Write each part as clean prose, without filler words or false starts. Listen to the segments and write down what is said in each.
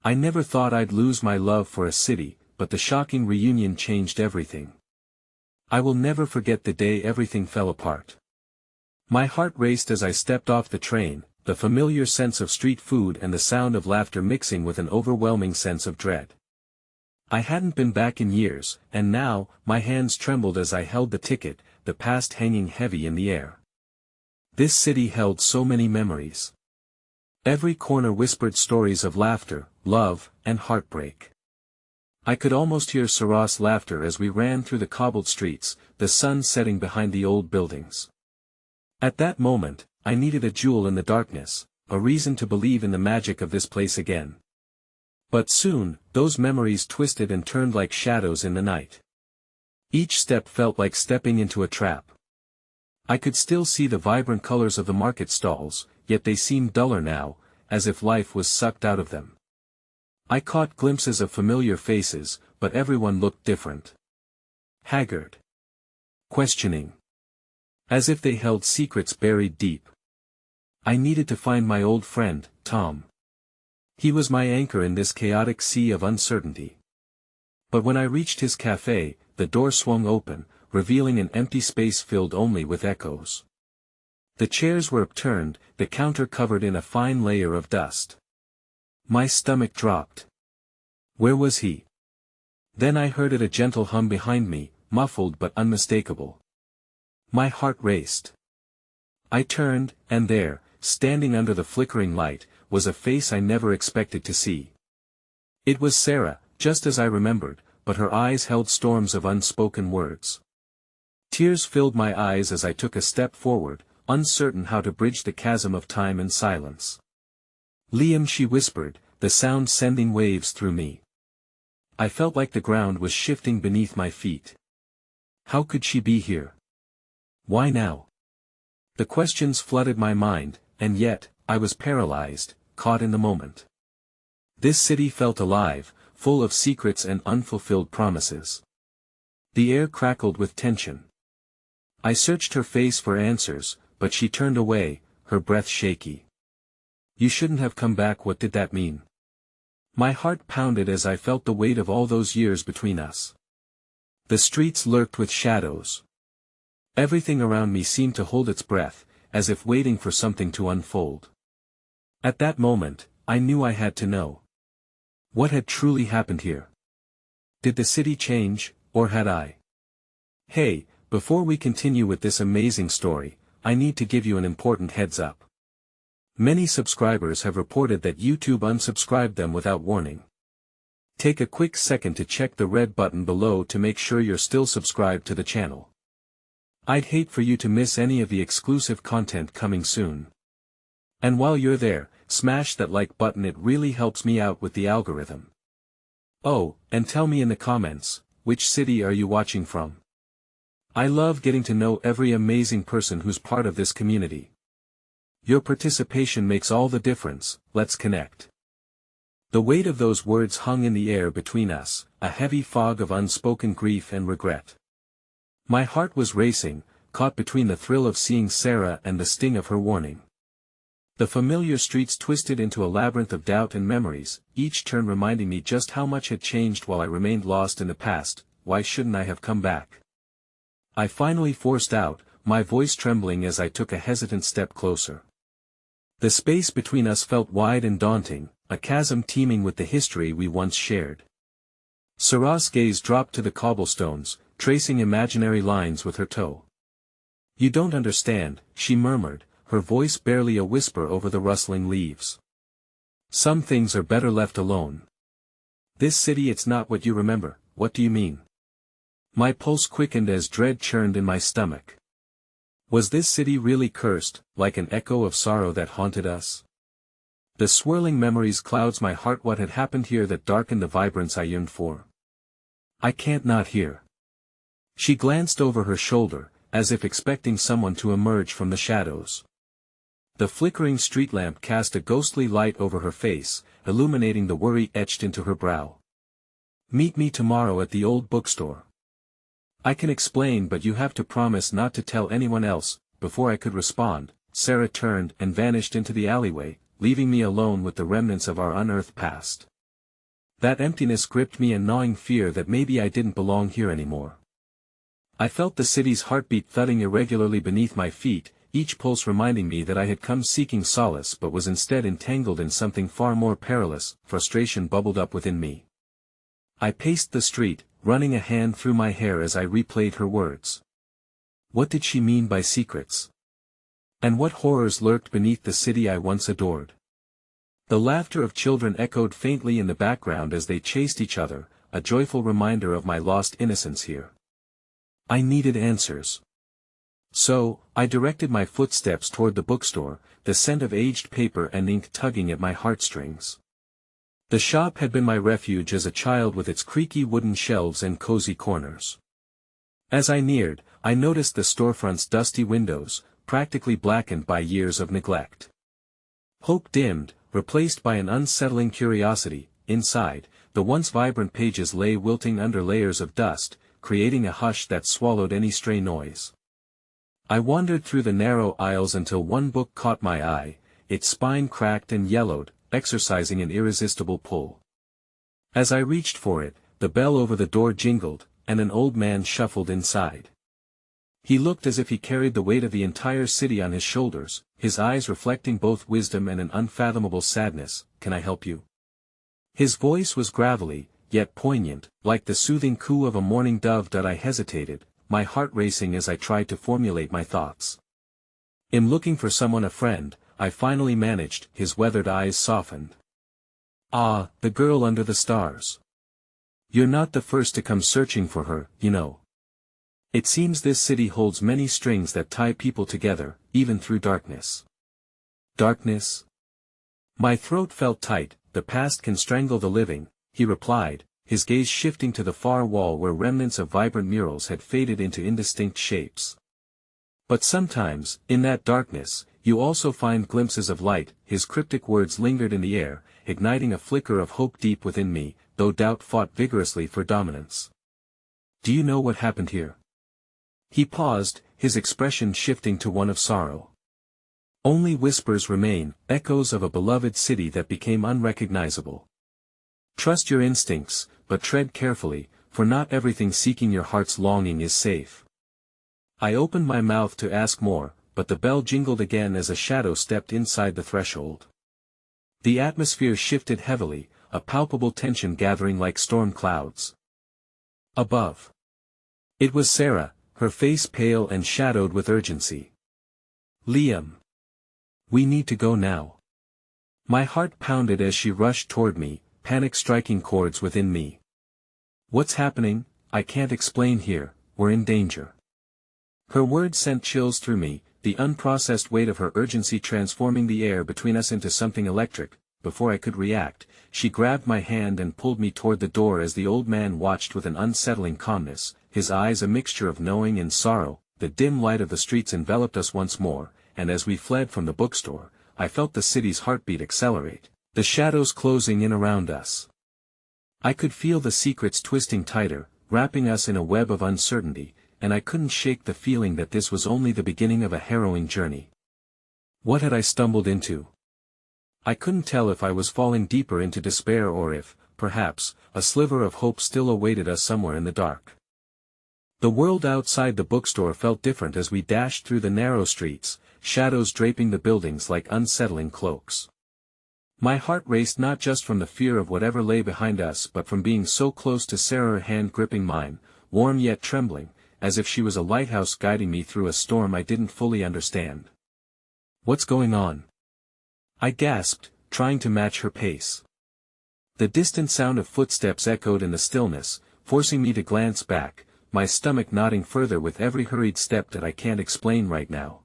I never thought I'd lose my love for a city, but the shocking reunion changed everything. I will never forget the day everything fell apart. My heart raced as I stepped off the train, the familiar sense of street food and the sound of laughter mixing with an overwhelming sense of dread. I hadn't been back in years, and now, my hands trembled as I held the ticket, the past hanging heavy in the air. This city held so many memories. Every corner whispered stories of laughter, love, and heartbreak. I could almost hear Sarah's laughter as we ran through the cobbled streets, the sun setting behind the old buildings. At that moment, I needed a jewel in the darkness, a reason to believe in the magic of this place again. But soon, those memories twisted and turned like shadows in the night. Each step felt like stepping into a trap. I could still see the vibrant colors of the market stalls, yet they seemed duller now, as if life was sucked out of them. I caught glimpses of familiar faces, but everyone looked different. Haggard. Questioning. As if they held secrets buried deep. I needed to find my old friend, Tom. He was my anchor in this chaotic sea of uncertainty. But when I reached his cafe, the door swung open, revealing an empty space filled only with echoes. The chairs were upturned, the counter covered in a fine layer of dust. My stomach dropped. Where was he? Then I heard a gentle hum behind me, muffled but unmistakable. My heart raced. I turned, and there, standing under the flickering light, was a face I never expected to see. It was Sarah, just as I remembered, but her eyes held storms of unspoken words. Tears filled my eyes as I took a step forward, uncertain how to bridge the chasm of time and silence. Liam, she whispered, the sound sending waves through me. I felt like the ground was shifting beneath my feet. How could she be here? Why now? The questions flooded my mind, and yet, I was paralyzed, caught in the moment. This city felt alive, full of secrets and unfulfilled promises. The air crackled with tension. I searched her face for answers, but she turned away, her breath shaky. You shouldn't have come back. What did that mean? My heart pounded as I felt the weight of all those years between us. The streets lurked with shadows. Everything around me seemed to hold its breath, as if waiting for something to unfold. At that moment, I knew I had to know. What had truly happened here? Did the city change, or had I? Hey, before we continue with this amazing story, I need to give you an important heads up. Many subscribers have reported that YouTube unsubscribed them without warning. Take a quick second to check the red button below to make sure you're still subscribed to the channel. I'd hate for you to miss any of the exclusive content coming soon. And while you're there, smash that like button, it really helps me out with the algorithm. Oh, and tell me in the comments, which city are you watching from? I love getting to know every amazing person who's part of this community. Your participation makes all the difference. Let's connect. The weight of those words hung in the air between us, a heavy fog of unspoken grief and regret. My heart was racing, caught between the thrill of seeing Sarah and the sting of her warning. The familiar streets twisted into a labyrinth of doubt and memories, each turn reminding me just how much had changed while I remained lost in the past. Why shouldn't I have come back? I finally forced out, my voice trembling as I took a hesitant step closer. The space between us felt wide and daunting, a chasm teeming with the history we once shared. Sarah's gaze dropped to the cobblestones, tracing imaginary lines with her toe. You don't understand, she murmured, her voice barely a whisper over the rustling leaves. Some things are better left alone. This city, it's not what you remember. What do you mean? My pulse quickened as dread churned in my stomach. Was this city really cursed, like an echo of sorrow that haunted us? The swirling memories clouds my heart. What had happened here that darkened the vibrance I yearned for? I can't not hear. She glanced over her shoulder, as if expecting someone to emerge from the shadows. The flickering street lamp cast a ghostly light over her face, illuminating the worry etched into her brow. Meet me tomorrow at the old bookstore. I can explain, but you have to promise not to tell anyone else. Before I could respond, Sarah turned and vanished into the alleyway, leaving me alone with the remnants of our unearthed past. That emptiness gripped me, a gnawing fear that maybe I didn't belong here anymore. I felt the city's heartbeat thudding irregularly beneath my feet, each pulse reminding me that I had come seeking solace but was instead entangled in something far more perilous. Frustration bubbled up within me. I paced the street, running a hand through my hair as I replayed her words. What did she mean by secrets? And what horrors lurked beneath the city I once adored? The laughter of children echoed faintly in the background as they chased each other, a joyful reminder of my lost innocence here. I needed answers. So, I directed my footsteps toward the bookstore, the scent of aged paper and ink tugging at my heartstrings. The shop had been my refuge as a child, with its creaky wooden shelves and cozy corners. As I neared, I noticed the storefront's dusty windows, practically blackened by years of neglect. Hope dimmed, replaced by an unsettling curiosity. Inside, the once vibrant pages lay wilting under layers of dust, creating a hush that swallowed any stray noise. I wandered through the narrow aisles until one book caught my eye, its spine cracked and yellowed, exercising an irresistible pull. As I reached for it, the bell over the door jingled, and an old man shuffled inside. He looked as if he carried the weight of the entire city on his shoulders, his eyes reflecting both wisdom and an unfathomable sadness. "Can I help you?" His voice was gravelly, yet poignant, like the soothing coo of a mourning dove. I hesitated, my heart racing as I tried to formulate my thoughts. "I'm looking for someone, a friend," I finally managed. His weathered eyes softened. "Ah, the girl under the stars. You're not the first to come searching for her, you know. It seems this city holds many strings that tie people together, even through darkness." "Darkness?" My throat felt tight. "The past can strangle the living," he replied, his gaze shifting to the far wall where remnants of vibrant murals had faded into indistinct shapes. "But sometimes, in that darkness, you also find glimpses of light." His cryptic words lingered in the air, igniting a flicker of hope deep within me, though doubt fought vigorously for dominance. "Do you know what happened here?" He paused, his expression shifting to one of sorrow. "Only whispers remain, echoes of a beloved city that became unrecognizable. Trust your instincts, but tread carefully, for not everything seeking your heart's longing is safe." I opened my mouth to ask more, but the bell jingled again as a shadow stepped inside the threshold. The atmosphere shifted heavily, a palpable tension gathering like storm clouds. Above. It was Sarah, her face pale and shadowed with urgency. "Liam. We need to go now." My heart pounded as she rushed toward me, panic striking chords within me. "What's happening? I can't explain here, we're in danger." Her words sent chills through me, the unprocessed weight of her urgency transforming the air between us into something electric. Before I could react, she grabbed my hand and pulled me toward the door as the old man watched with an unsettling calmness, his eyes a mixture of knowing and sorrow. The dim light of the streets enveloped us once more, and as we fled from the bookstore, I felt the city's heartbeat accelerate, the shadows closing in around us. I could feel the secrets twisting tighter, wrapping us in a web of uncertainty, and I couldn't shake the feeling that this was only the beginning of a harrowing journey. What had I stumbled into? I couldn't tell if I was falling deeper into despair or if, perhaps, a sliver of hope still awaited us somewhere in the dark. The world outside the bookstore felt different as we dashed through the narrow streets, shadows draping the buildings like unsettling cloaks. My heart raced not just from the fear of whatever lay behind us but from being so close to Sarah, her hand gripping mine, warm yet trembling, as if she was a lighthouse guiding me through a storm I didn't fully understand. "What's going on?" I gasped, trying to match her pace. The distant sound of footsteps echoed in the stillness, forcing me to glance back, my stomach knotting further with every hurried step. "That I can't explain right now,"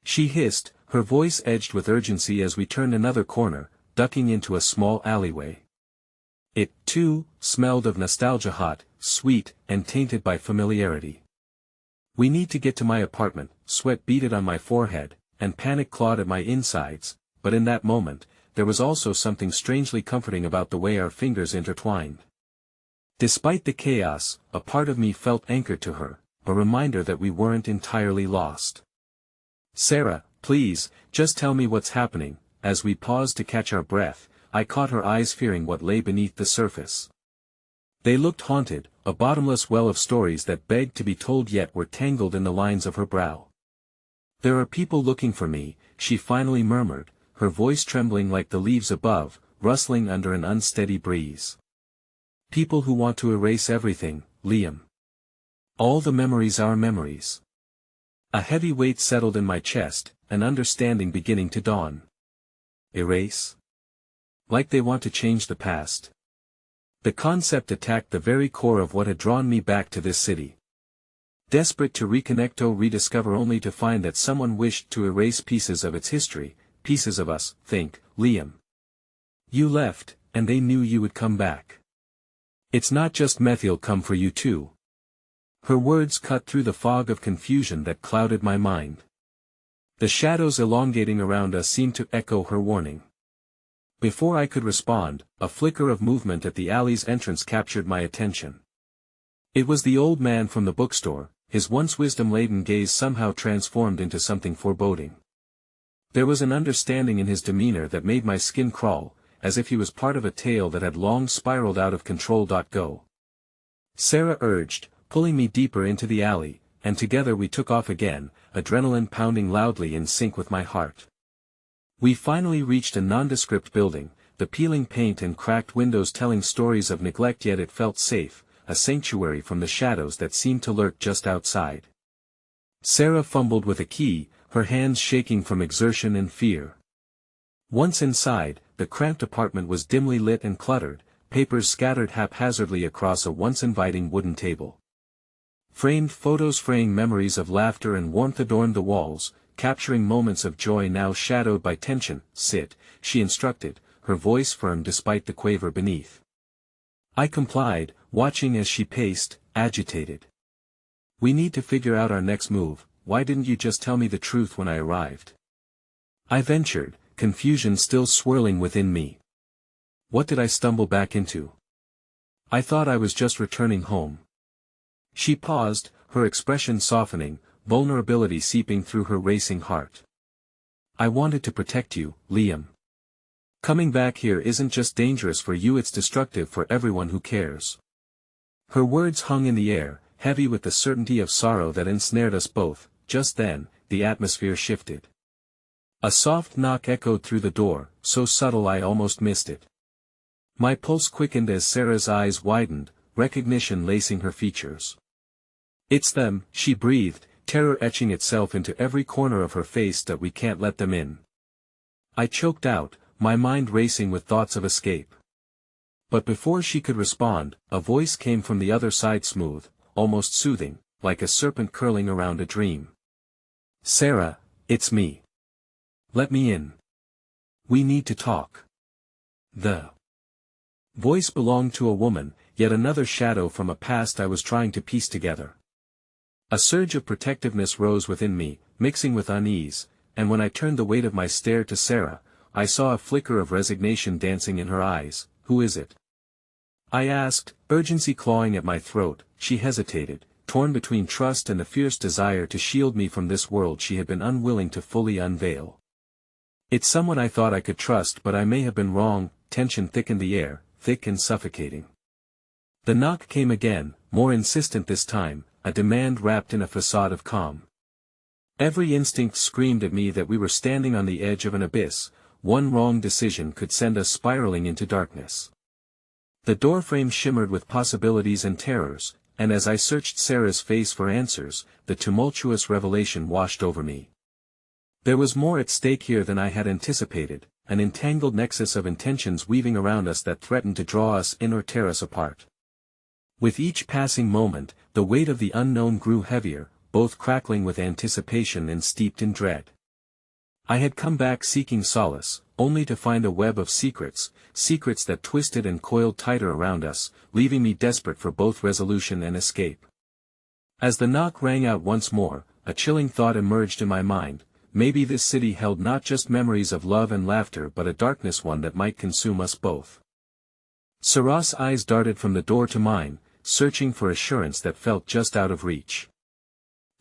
she hissed, her voice edged with urgency as we turned another corner, ducking into a small alleyway. It, too, smelled of nostalgia, hot, sweet, and tainted by familiarity. "We need to get to my apartment." Sweat beaded on my forehead, and panic clawed at my insides, but in that moment, there was also something strangely comforting about the way our fingers intertwined. Despite the chaos, a part of me felt anchored to her, a reminder that we weren't entirely lost. "Sarah, please, just tell me what's happening." As we paused to catch our breath, I caught her eyes fearing what lay beneath the surface. They looked haunted, a bottomless well of stories that begged to be told yet were tangled in the lines of her brow. "There are people looking for me," she finally murmured, her voice trembling like the leaves above, rustling under an unsteady breeze. "People who want to erase everything, Liam. All the memories, our memories." A heavy weight settled in my chest, an understanding beginning to dawn. Erase? Like they want to change the past. The concept attacked the very core of what had drawn me back to this city. Desperate to reconnect or rediscover, only to find that someone wished to erase pieces of its history, pieces of us. "Think, Liam. You left, and they knew you would come back. It's not just Methy'll come for you too." Her words cut through the fog of confusion that clouded my mind. The shadows elongating around us seemed to echo her warning. Before I could respond, a flicker of movement at the alley's entrance captured my attention. It was the old man from the bookstore, his once wisdom-laden gaze somehow transformed into something foreboding. There was an understanding in his demeanor that made my skin crawl, as if he was part of a tale that had long spiraled out of control. Go. Sarah urged, pulling me deeper into the alley, and together we took off again, adrenaline pounding loudly in sync with my heart. We finally reached a nondescript building, the peeling paint and cracked windows telling stories of neglect, yet it felt safe, a sanctuary from the shadows that seemed to lurk just outside. Sarah fumbled with a key, her hands shaking from exertion and fear. Once inside, the cramped apartment was dimly lit and cluttered, papers scattered haphazardly across a once inviting wooden table. Framed photos fraying memories of laughter and warmth adorned the walls, capturing moments of joy now shadowed by tension. "Sit," she instructed, her voice firm despite the quaver beneath. I complied, watching as she paced, agitated. "We need to figure out our next move. Why didn't you just tell me the truth when I arrived?" I ventured, confusion still swirling within me. What did I stumble back into? I thought I was just returning home. She paused, her expression softening, vulnerability seeping through her racing heart. "I wanted to protect you, Liam. Coming back here isn't just dangerous for you, it's destructive for everyone who cares." Her words hung in the air, heavy with the certainty of sorrow that ensnared us both. Just then, the atmosphere shifted. A soft knock echoed through the door, so subtle I almost missed it. My pulse quickened as Sarah's eyes widened, recognition lacing her features. "It's them," she breathed, terror etching itself into every corner of her face. "That we can't let them in." I choked out, my mind racing with thoughts of escape. But before she could respond, a voice came from the other side, smooth, almost soothing, like a serpent curling around a dream. "Sarah, it's me. Let me in. We need to talk." The voice belonged to a woman, yet another shadow from a past I was trying to piece together. A surge of protectiveness rose within me, mixing with unease, and when I turned the weight of my stare to Sarah, I saw a flicker of resignation dancing in her eyes. "Who is it?" I asked, urgency clawing at my throat. She hesitated, torn between trust and the fierce desire to shield me from this world she had been unwilling to fully unveil. "It's someone I thought I could trust, but I may have been wrong." Tension thickened the air, thick and suffocating. The knock came again, more insistent this time, a demand wrapped in a facade of calm. Every instinct screamed at me that we were standing on the edge of an abyss. One wrong decision could send us spiraling into darkness. The doorframe shimmered with possibilities and terrors, and as I searched Sarah's face for answers, the tumultuous revelation washed over me. There was more at stake here than I had anticipated, an entangled nexus of intentions weaving around us that threatened to draw us in or tear us apart. With each passing moment, the weight of the unknown grew heavier, both crackling with anticipation and steeped in dread. I had come back seeking solace, only to find a web of secrets, secrets that twisted and coiled tighter around us, leaving me desperate for both resolution and escape. As the knock rang out once more, a chilling thought emerged in my mind. Maybe this city held not just memories of love and laughter but a darkness, one that might consume us both. Sarah's eyes darted from the door to mine, searching for assurance that felt just out of reach.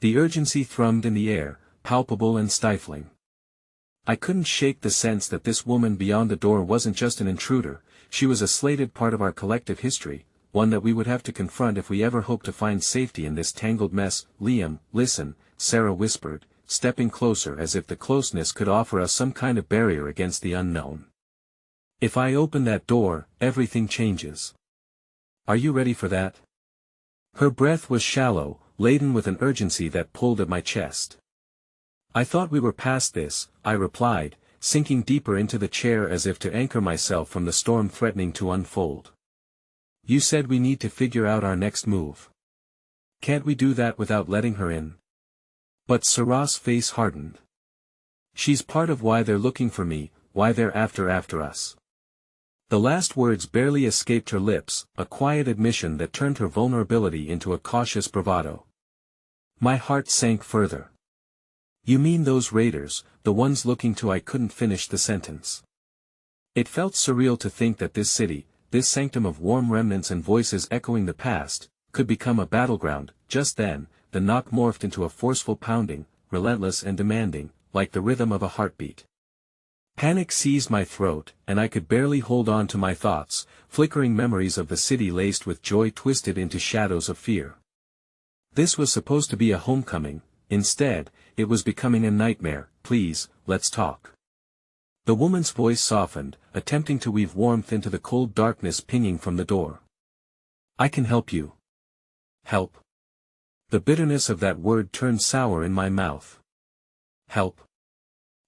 The urgency thrummed in the air, palpable and stifling. I couldn't shake the sense that this woman beyond the door wasn't just an intruder, she was a slated part of our collective history, one that we would have to confront if we ever hoped to find safety in this tangled mess. Liam, listen, Sarah whispered, stepping closer as if the closeness could offer us some kind of barrier against the unknown. If I open that door, everything changes. Are you ready for that? Her breath was shallow, laden with an urgency that pulled at my chest. I thought we were past this, I replied, sinking deeper into the chair as if to anchor myself from the storm threatening to unfold. You said we need to figure out our next move. Can't we do that without letting her in? But Sarah's face hardened. She's part of why they're looking for me, why they're after us. The last words barely escaped her lips, a quiet admission that turned her vulnerability into a cautious bravado. My heart sank further. You mean those raiders, the ones looking to... I couldn't finish the sentence. It felt surreal to think that this city, this sanctum of warm remnants and voices echoing the past, could become a battleground. Just then, the knock morphed into a forceful pounding, relentless and demanding, like the rhythm of a heartbeat. Panic seized my throat, and I could barely hold on to my thoughts, flickering memories of the city laced with joy twisted into shadows of fear. This was supposed to be a homecoming, instead, it was becoming a nightmare. Please, let's talk. The woman's voice softened, attempting to weave warmth into the cold darkness pinging from the door. I can help you. Help. The bitterness of that word turned sour in my mouth. Help.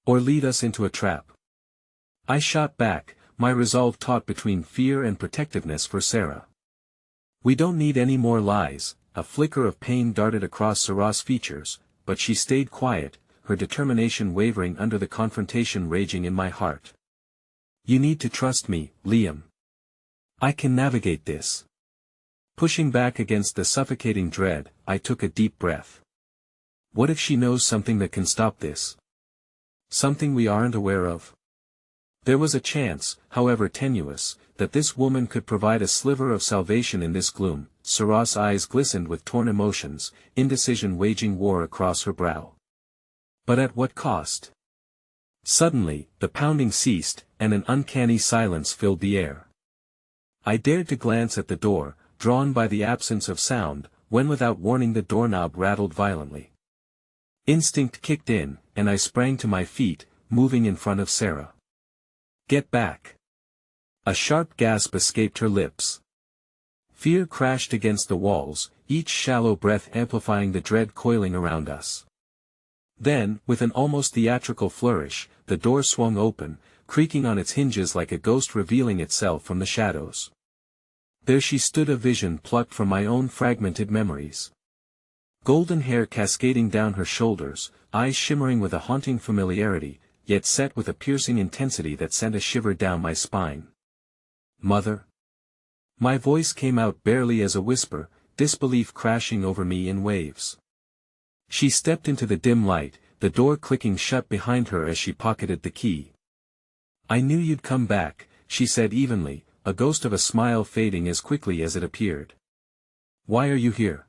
Or lead us into a trap. I shot back, my resolve taut between fear and protectiveness for Sarah. We don't need any more lies. A flicker of pain darted across Sarah's features, but she stayed quiet, her determination wavering under the confrontation raging in my heart. You need to trust me, Liam. I can navigate this. Pushing back against the suffocating dread, I took a deep breath. What if she knows something that can stop this? Something we aren't aware of? There was a chance, however tenuous, that this woman could provide a sliver of salvation in this gloom. Sarah's eyes glistened with torn emotions, indecision waging war across her brow. But at what cost? Suddenly, the pounding ceased, and an uncanny silence filled the air. I dared to glance at the door, drawn by the absence of sound, when without warning the doorknob rattled violently. Instinct kicked in, and I sprang to my feet, moving in front of Sarah. Get back. A sharp gasp escaped her lips. Fear crashed against the walls, each shallow breath amplifying the dread coiling around us. Then, with an almost theatrical flourish, the door swung open, creaking on its hinges like a ghost revealing itself from the shadows. There she stood, a vision plucked from my own fragmented memories. Golden hair cascading down her shoulders, eyes shimmering with a haunting familiarity, yet set with a piercing intensity that sent a shiver down my spine. Mother? My voice came out barely as a whisper, disbelief crashing over me in waves. She stepped into the dim light, the door clicking shut behind her as she pocketed the key. I knew you'd come back, she said evenly, a ghost of a smile fading as quickly as it appeared. Why are you here?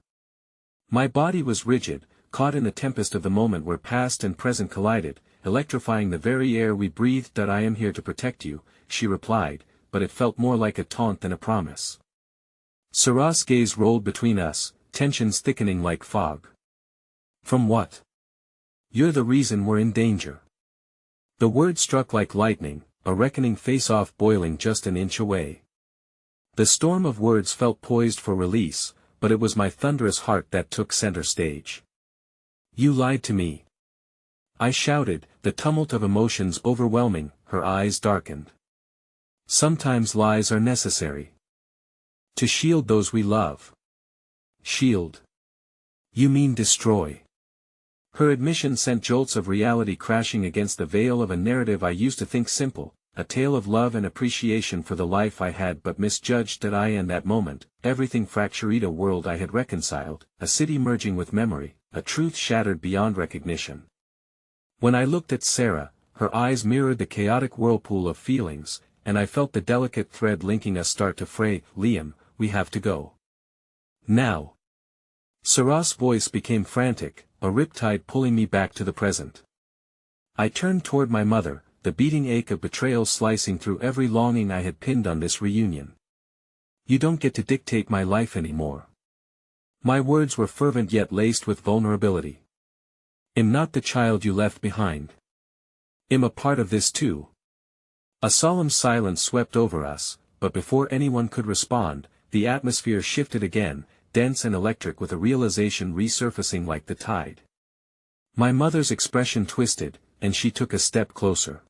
My body was rigid, caught in the tempest of the moment where past and present collided, electrifying the very air we breathed. I am here to protect you, she replied, but it felt more like a taunt than a promise. Sarah's gaze rolled between us, tensions thickening like fog. From what? You're the reason we're in danger. The word struck like lightning, a reckoning face-off boiling just an inch away. The storm of words felt poised for release, but it was my thunderous heart that took center stage. You lied to me. I shouted, the tumult of emotions overwhelming. Her eyes darkened. Sometimes lies are necessary. To shield those we love. Shield? You mean destroy? Her admission sent jolts of reality crashing against the veil of a narrative I used to think simple, a tale of love and appreciation for the life I had but misjudged. That I in that moment, everything fractured, a world I had reconciled, a city merging with memory, a truth shattered beyond recognition. When I looked at Sarah, her eyes mirrored the chaotic whirlpool of feelings, and I felt the delicate thread linking us start to fray. Liam, we have to go. Now. Sarah's voice became frantic, a riptide pulling me back to the present. I turned toward my mother, the beating ache of betrayal slicing through every longing I had pinned on this reunion. You don't get to dictate my life anymore. My words were fervent yet laced with vulnerability. I'm not the child you left behind. I'm a part of this too. A solemn silence swept over us, but before anyone could respond, the atmosphere shifted again, dense and electric with a realization resurfacing like the tide. My mother's expression twisted, and she took a step closer.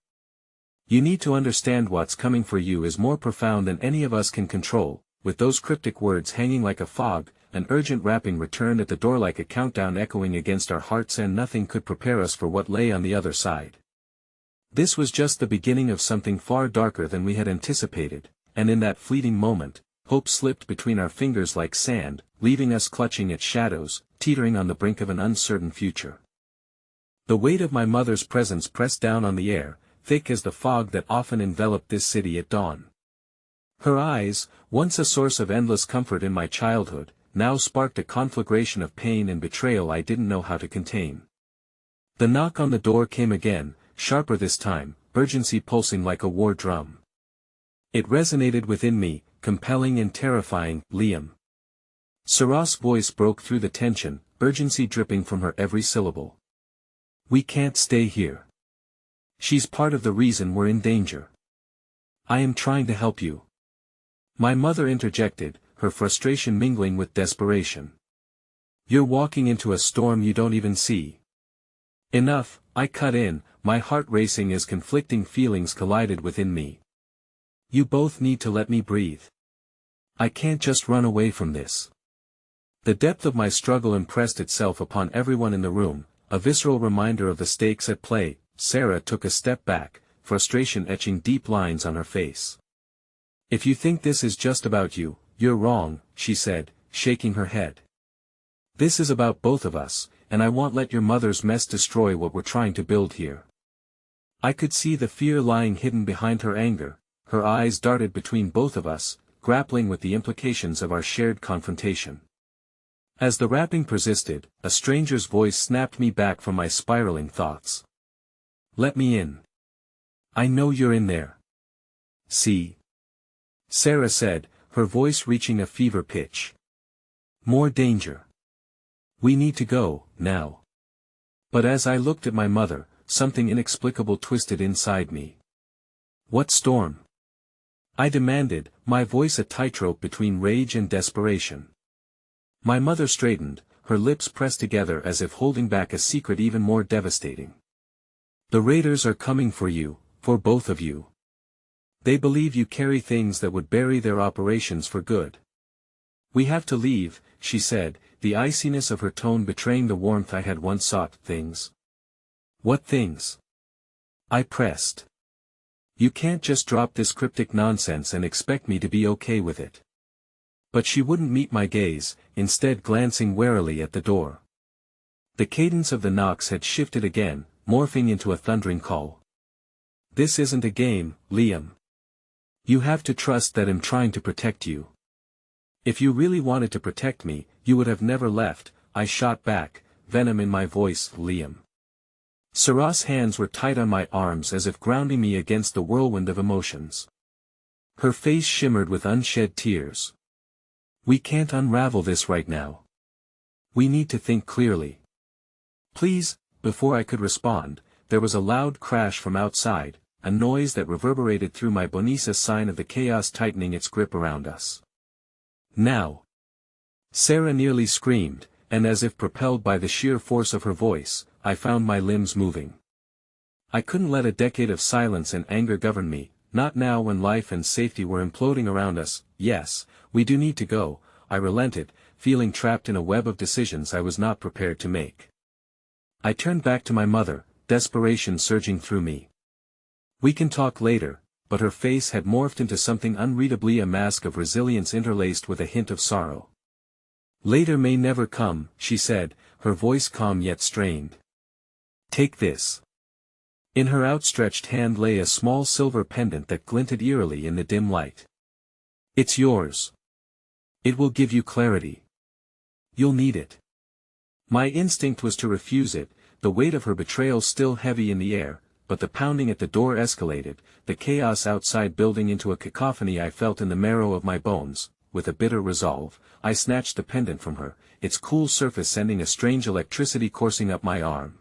You need to understand what's coming for you is more profound than any of us can control. With those cryptic words hanging like a fog, an urgent rapping returned at the door like a countdown echoing against our hearts, and nothing could prepare us for what lay on the other side. This was just the beginning of something far darker than we had anticipated, and in that fleeting moment, hope slipped between our fingers like sand, leaving us clutching at shadows, teetering on the brink of an uncertain future. The weight of my mother's presence pressed down on the air, thick as the fog that often enveloped this city at dawn. Her eyes, once a source of endless comfort in my childhood, now sparked a conflagration of pain and betrayal I didn't know how to contain. The knock on the door came again, sharper this time, urgency pulsing like a war drum. It resonated within me, compelling and terrifying. Liam. Sarah's voice broke through the tension, urgency dripping from her every syllable. We can't stay here. She's part of the reason we're in danger. I am trying to help you. My mother interjected, her frustration mingling with desperation. You're walking into a storm you don't even see. Enough, I cut in, my heart racing as conflicting feelings collided within me. You both need to let me breathe. I can't just run away from this. The depth of my struggle impressed itself upon everyone in the room, a visceral reminder of the stakes at play. Sarah took a step back, frustration etching deep lines on her face. If you think this is just about you, you're wrong, she said, shaking her head. This is about both of us, and I won't let your mother's mess destroy what we're trying to build here. I could see the fear lying hidden behind her anger, her eyes darted between both of us, grappling with the implications of our shared confrontation. As the rapping persisted, a stranger's voice snapped me back from my spiraling thoughts. Let me in. I know you're in there. See? Sarah said, her voice reaching a fever pitch. More danger. We need to go, now. But as I looked at my mother, something inexplicable twisted inside me. What storm? I demanded, my voice a tightrope between rage and desperation. My mother straightened, her lips pressed together as if holding back a secret even more devastating. The raiders are coming for you, for both of you. They believe you carry things that would bury their operations for good. We have to leave, she said, the iciness of her tone betraying the warmth I had once sought. Things? What things? I pressed. You can't just drop this cryptic nonsense and expect me to be okay with it. But she wouldn't meet my gaze, instead glancing warily at the door. The cadence of the knocks had shifted again, morphing into a thundering call. This isn't a game, Liam. You have to trust that I'm trying to protect you. If you really wanted to protect me, you would have never left, I shot back, venom in my voice. Liam. Sarah's hands were tight on my arms as if grounding me against the whirlwind of emotions. Her face shimmered with unshed tears. We can't unravel this right now. We need to think clearly. Please. Before I could respond, there was a loud crash from outside, a noise that reverberated through my bonisa, sign of the chaos tightening its grip around us. Now! Sarah nearly screamed, and as if propelled by the sheer force of her voice, I found my limbs moving. I couldn't let a decade of silence and anger govern me, not now when life and safety were imploding around us. Yes, we do need to go, I relented, feeling trapped in a web of decisions I was not prepared to make. I turned back to my mother, desperation surging through me. We can talk later, but her face had morphed into something unreadably a mask of resilience interlaced with a hint of sorrow. Later may never come, she said, her voice calm yet strained. Take this. In her outstretched hand lay a small silver pendant that glinted eerily in the dim light. It's yours. It will give you clarity. You'll need it. My instinct was to refuse it, the weight of her betrayal still heavy in the air, but the pounding at the door escalated, the chaos outside building into a cacophony I felt in the marrow of my bones. With a bitter resolve, I snatched the pendant from her, its cool surface sending a strange electricity coursing up my arm.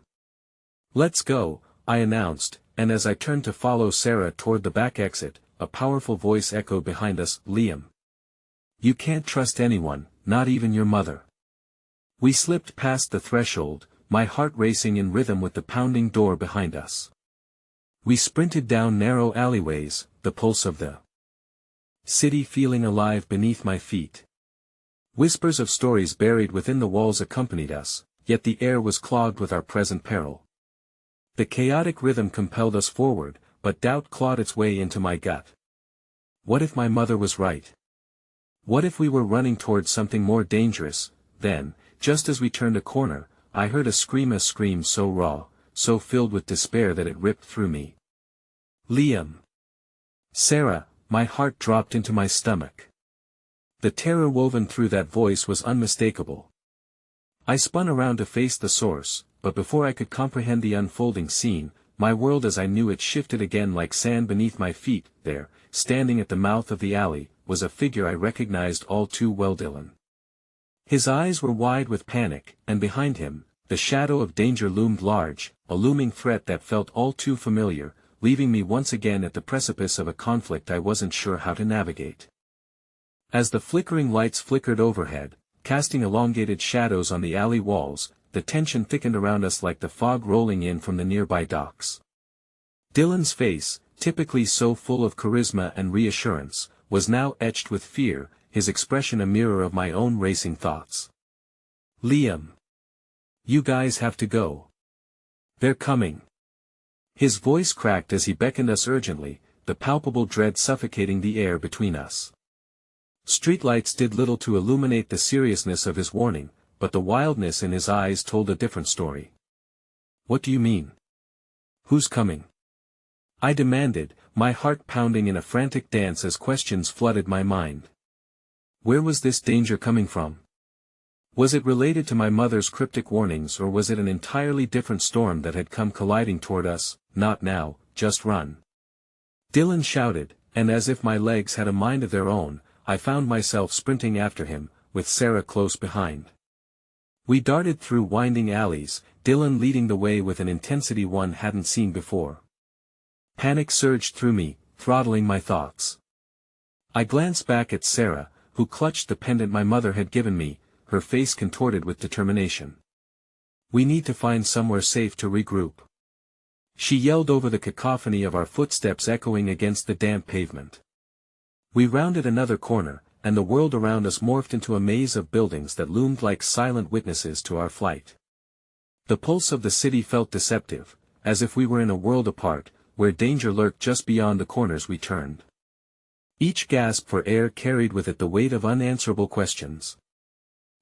"Let's go," I announced, and as I turned to follow Sarah toward the back exit, a powerful voice echoed behind us, "Liam. You can't trust anyone, not even your mother." We slipped past the threshold, my heart racing in rhythm with the pounding door behind us. We sprinted down narrow alleyways, the pulse of the city feeling alive beneath my feet. Whispers of stories buried within the walls accompanied us, yet the air was clogged with our present peril. The chaotic rhythm compelled us forward, but doubt clawed its way into my gut. What if my mother was right? What if we were running towards something more dangerous? Then, just as we turned a corner, I heard a scream so raw, so filled with despair that it ripped through me. "Liam! Sarah!" My heart dropped into my stomach. The terror woven through that voice was unmistakable. I spun around to face the source, but before I could comprehend the unfolding scene, my world as I knew it shifted again like sand beneath my feet. There, standing at the mouth of the alley, was a figure I recognized all too well, Dylan. His eyes were wide with panic, and behind him, the shadow of danger loomed large, a looming threat that felt all too familiar, leaving me once again at the precipice of a conflict I wasn't sure how to navigate. As the flickering lights flickered overhead, casting elongated shadows on the alley walls, the tension thickened around us like the fog rolling in from the nearby docks. Dylan's face, typically so full of charisma and reassurance, was now etched with fear, his expression a mirror of my own racing thoughts. "Liam. You guys have to go. They're coming." His voice cracked as he beckoned us urgently, the palpable dread suffocating the air between us. Streetlights did little to illuminate the seriousness of his warning, but the wildness in his eyes told a different story. "What do you mean? Who's coming?" I demanded, my heart pounding in a frantic dance as questions flooded my mind. Where was this danger coming from? Was it related to my mother's cryptic warnings, or was it an entirely different storm that had come colliding toward us? "Not now, just run!" Dylan shouted, and as if my legs had a mind of their own, I found myself sprinting after him, with Sarah close behind. We darted through winding alleys, Dylan leading the way with an intensity one hadn't seen before. Panic surged through me, throttling my thoughts. I glanced back at Sarah, who clutched the pendant my mother had given me, her face contorted with determination. "We need to find somewhere safe to regroup," she yelled over the cacophony of our footsteps echoing against the damp pavement. We rounded another corner, and the world around us morphed into a maze of buildings that loomed like silent witnesses to our flight. The pulse of the city felt deceptive, as if we were in a world apart, where danger lurked just beyond the corners we turned. Each gasp for air carried with it the weight of unanswerable questions.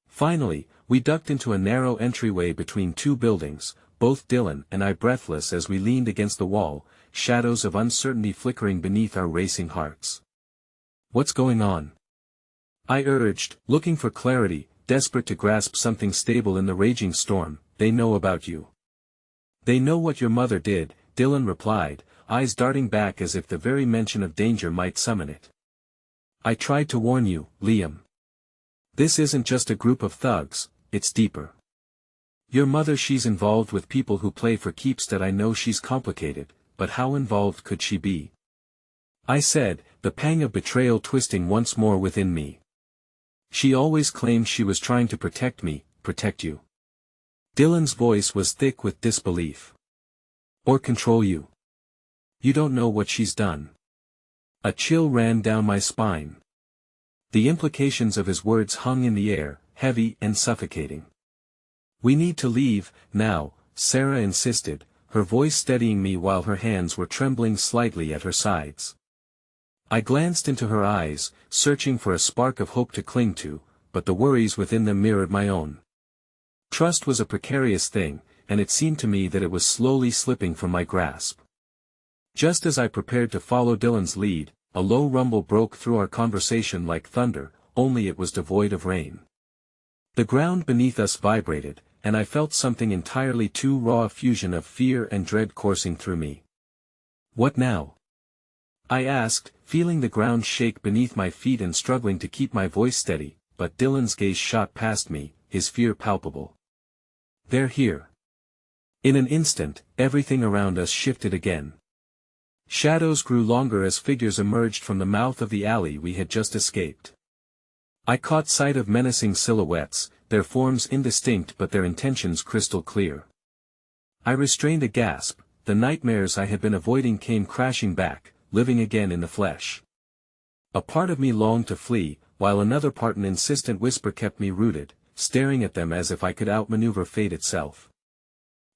Finally, we ducked into a narrow entryway between two buildings, both Dylan and I breathless as we leaned against the wall, shadows of uncertainty flickering beneath our racing hearts. "What's going on?" I urged, looking for clarity, desperate to grasp something stable in the raging storm. "They know about you. They know what your mother did," Dylan replied, eyes darting back as if the very mention of danger might summon it. "I tried to warn you, Liam. This isn't just a group of thugs, it's deeper. Your mother, she's involved with people who play for keeps. That I know she's complicated, but how involved could she be?" I said, the pang of betrayal twisting once more within me. "She always claimed she was trying to protect me, protect you." Dylan's voice was thick with disbelief. "Or control you. You don't know what she's done." A chill ran down my spine. The implications of his words hung in the air, heavy and suffocating. "We need to leave, now," Sarah insisted, her voice steadying me while her hands were trembling slightly at her sides. I glanced into her eyes, searching for a spark of hope to cling to, but the worries within them mirrored my own. Trust was a precarious thing, and it seemed to me that it was slowly slipping from my grasp. Just as I prepared to follow Dylan's lead, a low rumble broke through our conversation like thunder, only it was devoid of rain. The ground beneath us vibrated, and I felt something entirely too raw, a fusion of fear and dread coursing through me. "What now?" I asked, feeling the ground shake beneath my feet and struggling to keep my voice steady, but Dylan's gaze shot past me, his fear palpable. "They're here." In an instant, everything around us shifted again. Shadows grew longer as figures emerged from the mouth of the alley we had just escaped. I caught sight of menacing silhouettes, their forms indistinct but their intentions crystal clear. I restrained a gasp. The nightmares I had been avoiding came crashing back, living again in the flesh. A part of me longed to flee, while another part, an insistent whisper, kept me rooted, staring at them as if I could outmaneuver fate itself.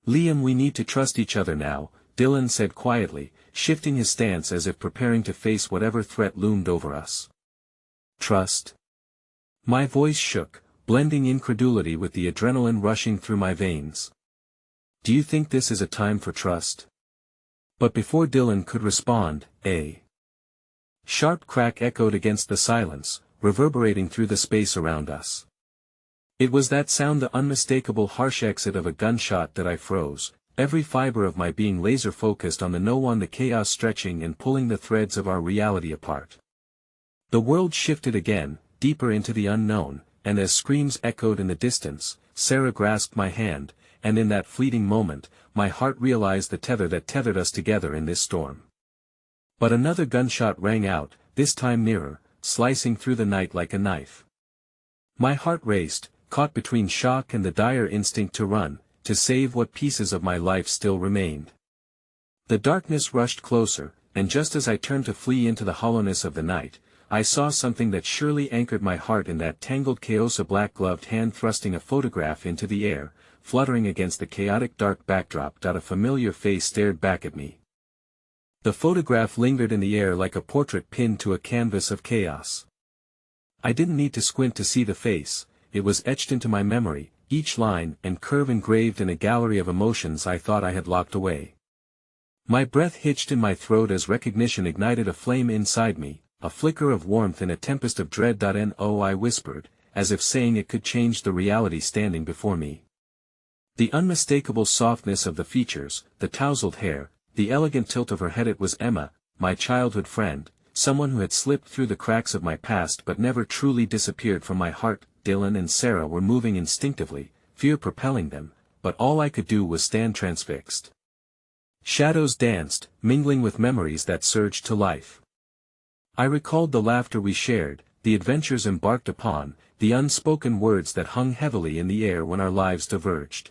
"Liam, we need to trust each other now," Dylan said quietly, shifting his stance as if preparing to face whatever threat loomed over us. "Trust?" My voice shook, blending incredulity with the adrenaline rushing through my veins. "Do you think this is a time for trust?" But before Dylan could respond, a sharp crack echoed against the silence, reverberating through the space around us. It was that sound, the unmistakable harsh exit of a gunshot, that I froze, every fiber of my being laser-focused on the no-one, the chaos stretching and pulling the threads of our reality apart. The world shifted again, deeper into the unknown, and as screams echoed in the distance, Sarah grasped my hand, and in that fleeting moment, my heart realized the tether that tethered us together in this storm. But another gunshot rang out, this time nearer, slicing through the night like a knife. My heart raced, caught between shock and the dire instinct to run, to save what pieces of my life still remained. The darkness rushed closer, and just as I turned to flee into the hollowness of the night, I saw something that surely anchored my heart in that tangled chaos, a black-gloved hand thrusting a photograph into the air, fluttering against the chaotic dark backdrop. A familiar face stared back at me. The photograph lingered in the air like a portrait pinned to a canvas of chaos. I didn't need to squint to see the face, it was etched into my memory, each line and curve engraved in a gallery of emotions I thought I had locked away. My breath hitched in my throat as recognition ignited a flame inside me, a flicker of warmth in a tempest of dread. "No," I whispered, as if saying it could change the reality standing before me. The unmistakable softness of the features, the tousled hair, the elegant tilt of her head, it was Emma, my childhood friend, someone who had slipped through the cracks of my past but never truly disappeared from my heart. Dylan and Sarah were moving instinctively, fear propelling them, but all I could do was stand transfixed. Shadows danced, mingling with memories that surged to life. I recalled the laughter we shared, the adventures embarked upon, the unspoken words that hung heavily in the air when our lives diverged.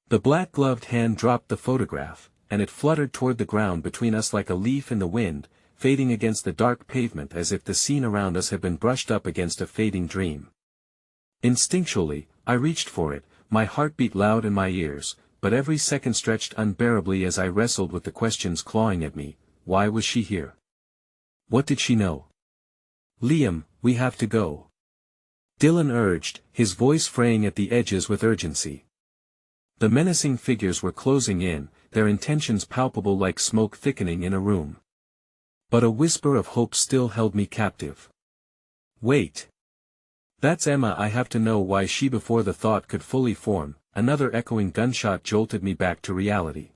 The black-gloved hand dropped the photograph, and it fluttered toward the ground between us like a leaf in the wind, fading against the dark pavement as if the scene around us had been brushed up against a fading dream. Instinctually, I reached for it, my heart beat loud in my ears, but every second stretched unbearably as I wrestled with the questions clawing at me. Why was she here? What did she know? "Liam, we have to go," Dylan urged, his voice fraying at the edges with urgency. The menacing figures were closing in, their intentions palpable like smoke thickening in a room. But a whisper of hope still held me captive. "Wait. That's Emma, I have to know why she." Before the thought could fully form, another echoing gunshot jolted me back to reality.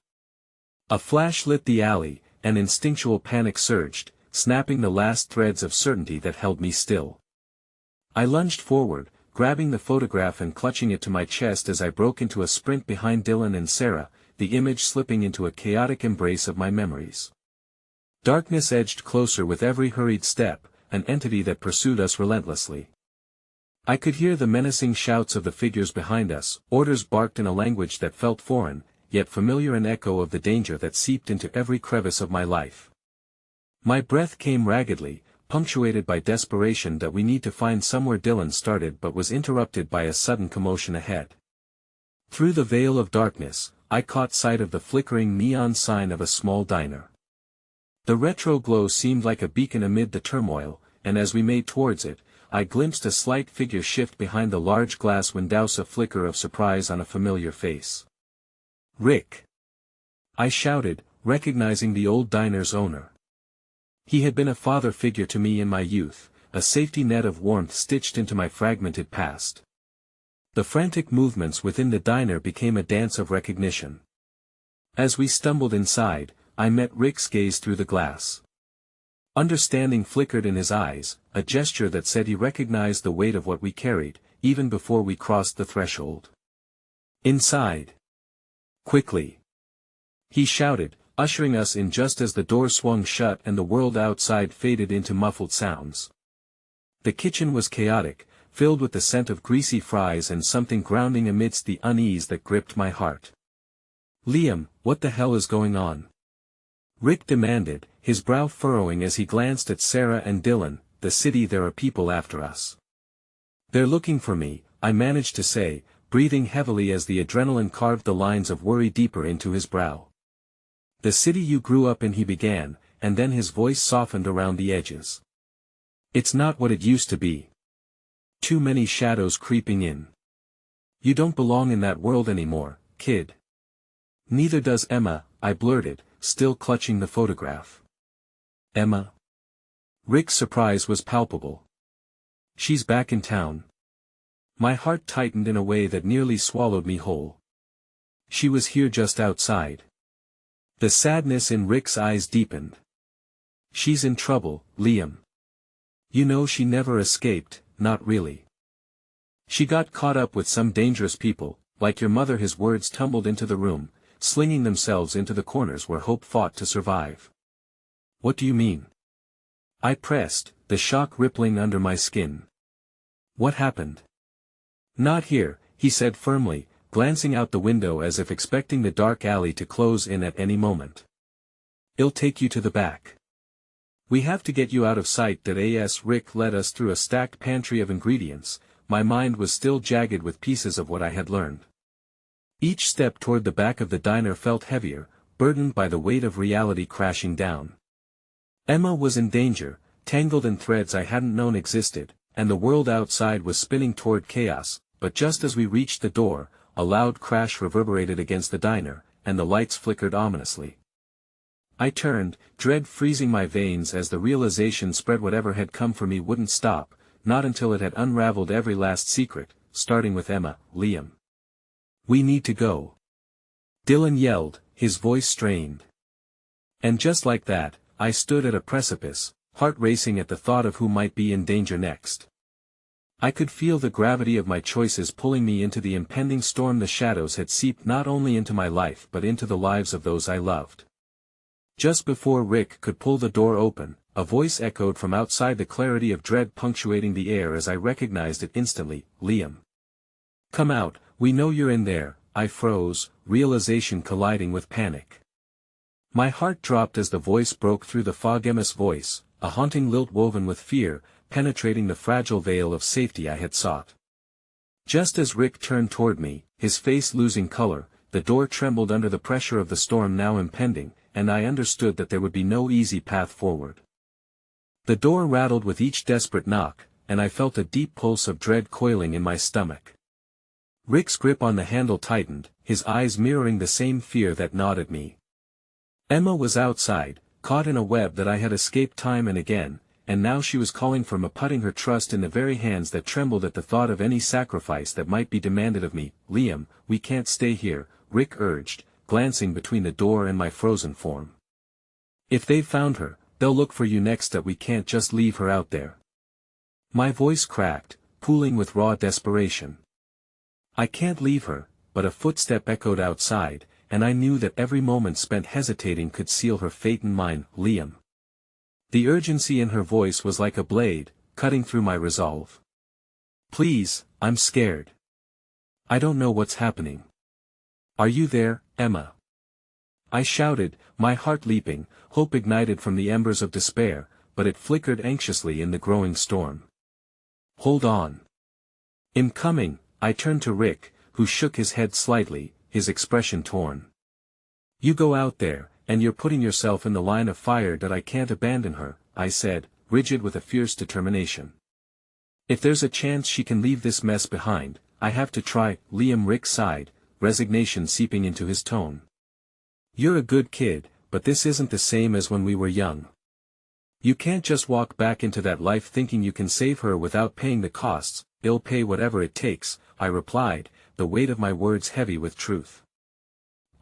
A flash lit the alley, and instinctual panic surged, snapping the last threads of certainty that held me still. I lunged forward, grabbing the photograph and clutching it to my chest as I broke into a sprint behind Dylan and Sarah, the image slipping into a chaotic embrace of my memories. Darkness edged closer with every hurried step, an entity that pursued us relentlessly. I could hear the menacing shouts of the figures behind us, orders barked in a language that felt foreign, yet familiar, an echo of the danger that seeped into every crevice of my life. My breath came raggedly, punctuated by desperation that we need to find somewhere. Dylan started but was interrupted by a sudden commotion ahead. Through the veil of darkness, I caught sight of the flickering neon sign of a small diner. The retro glow seemed like a beacon amid the turmoil, and as we made towards it, I glimpsed a slight figure shift behind the large glass windows, a flicker of surprise on a familiar face. "Rick!" I shouted, recognizing the old diner's owner. He had been a father figure to me in my youth, a safety net of warmth stitched into my fragmented past. The frantic movements within the diner became a dance of recognition. As we stumbled inside, I met Rick's gaze through the glass. Understanding flickered in his eyes, a gesture that said he recognized the weight of what we carried, even before we crossed the threshold. Inside. Quickly. He shouted, ushering us in just as the door swung shut and the world outside faded into muffled sounds. The kitchen was chaotic, filled with the scent of greasy fries and something grounding amidst the unease that gripped my heart. "Liam, what the hell is going on?" Rick demanded, his brow furrowing as he glanced at Sarah and Dylan. "The city, there are people after us." "They're looking for me," I managed to say, breathing heavily as the adrenaline carved the lines of worry deeper into his brow. "The city you grew up in," he began, and then his voice softened around the edges. "It's not what it used to be. Too many shadows creeping in. You don't belong in that world anymore, kid." "Neither does Emma," I blurted, still clutching the photograph. "Emma?" Rick's surprise was palpable. "She's back in town." My heart tightened in a way that nearly swallowed me whole. "She was here just outside." The sadness in Rick's eyes deepened. "She's in trouble, Liam. You know she never escaped, not really. She got caught up with some dangerous people, like your mother." His words tumbled into the room, slinging themselves into the corners where hope fought to survive. "What do you mean?" I pressed, the shock rippling under my skin. "What happened?" "Not here," he said firmly, glancing out the window as if expecting the dark alley to close in at any moment. "I'll take you to the back. We have to get you out of sight." As Rick led us through a stacked pantry of ingredients, my mind was still jagged with pieces of what I had learned. Each step toward the back of the diner felt heavier, burdened by the weight of reality crashing down. Emma was in danger, tangled in threads I hadn't known existed, and the world outside was spinning toward chaos. But just as we reached the door, a loud crash reverberated against the diner, and the lights flickered ominously. I turned, dread freezing my veins as the realization spread whatever had come for me wouldn't stop, not until it had unraveled every last secret, starting with Emma. "Liam. We need to go," Dylan yelled, his voice strained. And just like that, I stood at a precipice, heart racing at the thought of who might be in danger next. I could feel the gravity of my choices pulling me into the impending storm. The shadows had seeped not only into my life but into the lives of those I loved. Just before Rick could pull the door open, a voice echoed from outside, the clarity of dread punctuating the air as I recognized it instantly. "Liam. Come out, we know you're in there." I froze, realization colliding with panic. My heart dropped as the voice broke through the fog. Emma's voice, a haunting lilt woven with fear, penetrating the fragile veil of safety I had sought. Just as Rick turned toward me, his face losing color, the door trembled under the pressure of the storm now impending, and I understood that there would be no easy path forward. The door rattled with each desperate knock, and I felt a deep pulse of dread coiling in my stomach. Rick's grip on the handle tightened, his eyes mirroring the same fear that gnawed at me. Emma was outside, caught in a web that I had escaped time and again, and now she was calling for me, putting her trust in the very hands that trembled at the thought of any sacrifice that might be demanded of me. "Liam, we can't stay here," Rick urged, glancing between the door and my frozen form. "If they've found her, they'll look for you next. That we can't just leave her out there." My voice cracked, pooling with raw desperation. "I can't leave her," but a footstep echoed outside, and I knew that every moment spent hesitating could seal her fate and mine. "Liam." The urgency in her voice was like a blade, cutting through my resolve. "Please, I'm scared. I don't know what's happening." "Are you there, Emma?" I shouted, my heart leaping, hope ignited from the embers of despair, but it flickered anxiously in the growing storm. "Hold on. I'm coming." I turned to Rick, who shook his head slightly, his expression torn. "You go out there, and you're putting yourself in the line of fire." "That I can't abandon her," I said, rigid with a fierce determination. "If there's a chance she can leave this mess behind, I have to try." "Liam," Rick sighed, resignation seeping into his tone. "You're a good kid, but this isn't the same as when we were young. You can't just walk back into that life thinking you can save her without paying the costs." "I'll pay whatever it takes," I replied, the weight of my words heavy with truth.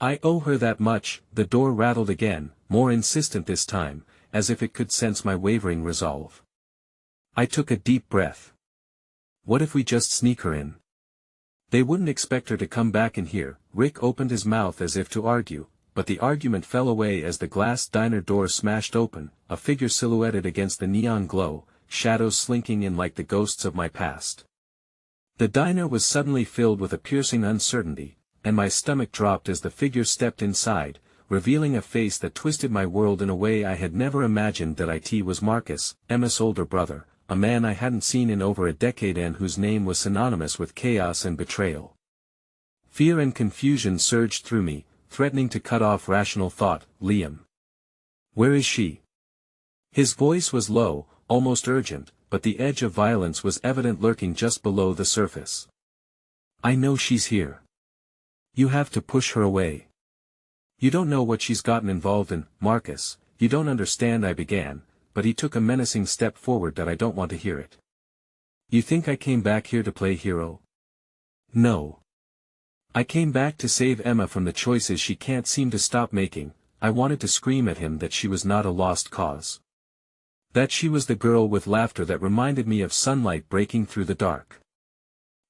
"I owe her that much." The door rattled again, more insistent this time, as if it could sense my wavering resolve. I took a deep breath. What if we just sneak her in? They wouldn't expect her to come back in here. Rick opened his mouth as if to argue, but the argument fell away as the glass diner door smashed open, a figure silhouetted against the neon glow, shadows slinking in like the ghosts of my past. The diner was suddenly filled with a piercing uncertainty, and my stomach dropped as the figure stepped inside, revealing a face that twisted my world in a way I had never imagined. That it was Marcus, Emma's older brother, a man I hadn't seen in over a decade and whose name was synonymous with chaos and betrayal. Fear and confusion surged through me, threatening to cut off rational thought. "Liam. Where is she?" His voice was low, almost urgent, but the edge of violence was evident lurking just below the surface. "I know she's here. You have to push her away. You don't know what she's gotten involved in, Marcus, you don't understand," I began, but he took a menacing step forward. "That I don't want to hear it. You think I came back here to play hero? No. I came back to save Emma from the choices she can't seem to stop making." I wanted to scream at him that she was not a lost cause. That she was the girl with laughter that reminded me of sunlight breaking through the dark.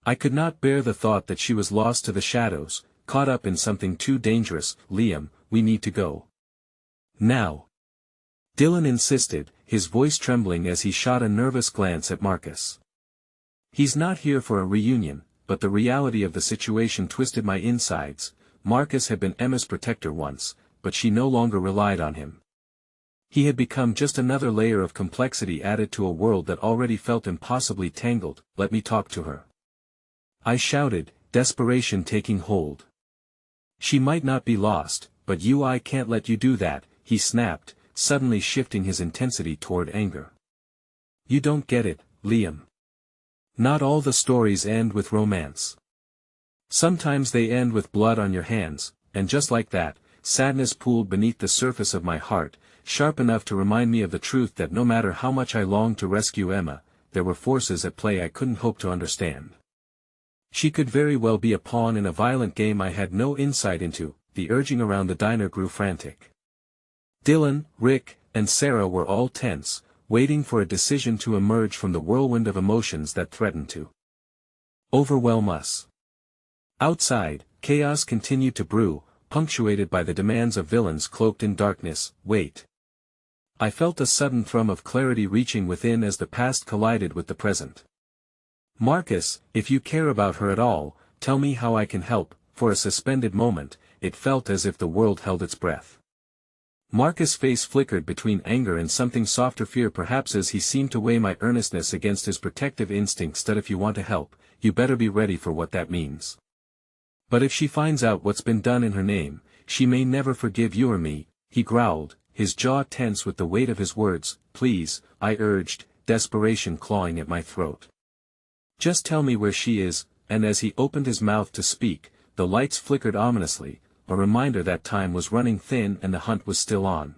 I could not bear the thought that she was lost to the shadows, caught up in something too dangerous. "Liam, we need to go. Now." Dylan insisted, his voice trembling as he shot a nervous glance at Marcus. "He's not here for a reunion," but the reality of the situation twisted my insides. Marcus had been Emma's protector once, but she no longer relied on him. He had become just another layer of complexity added to a world that already felt impossibly tangled. "Let me talk to her," I shouted, desperation taking hold. "She might not be lost, but I can't let you do that," he snapped, suddenly shifting his intensity toward anger. "You don't get it, Liam. Not all the stories end with romance. Sometimes they end with blood on your hands," and just like that, sadness pooled beneath the surface of my heart, sharp enough to remind me of the truth that no matter how much I longed to rescue Emma, there were forces at play I couldn't hope to understand. She could very well be a pawn in a violent game I had no insight into. The urging around the diner grew frantic. Dylan, Rick, and Sarah were all tense, waiting for a decision to emerge from the whirlwind of emotions that threatened to overwhelm us. Outside, chaos continued to brew, punctuated by the demands of villains cloaked in darkness. "Wait." I felt a sudden thrum of clarity reaching within as the past collided with the present. "Marcus, if you care about her at all, tell me how I can help." For a suspended moment, it felt as if the world held its breath. Marcus' face flickered between anger and something softer, fear perhaps, as he seemed to weigh my earnestness against his protective instincts. "That if you want to help, you better be ready for what that means. But if she finds out what's been done in her name, she may never forgive you or me," he growled, his jaw tense with the weight of his words. "Please," I urged, desperation clawing at my throat. "Just tell me where she is," and as he opened his mouth to speak, the lights flickered ominously, a reminder that time was running thin and the hunt was still on.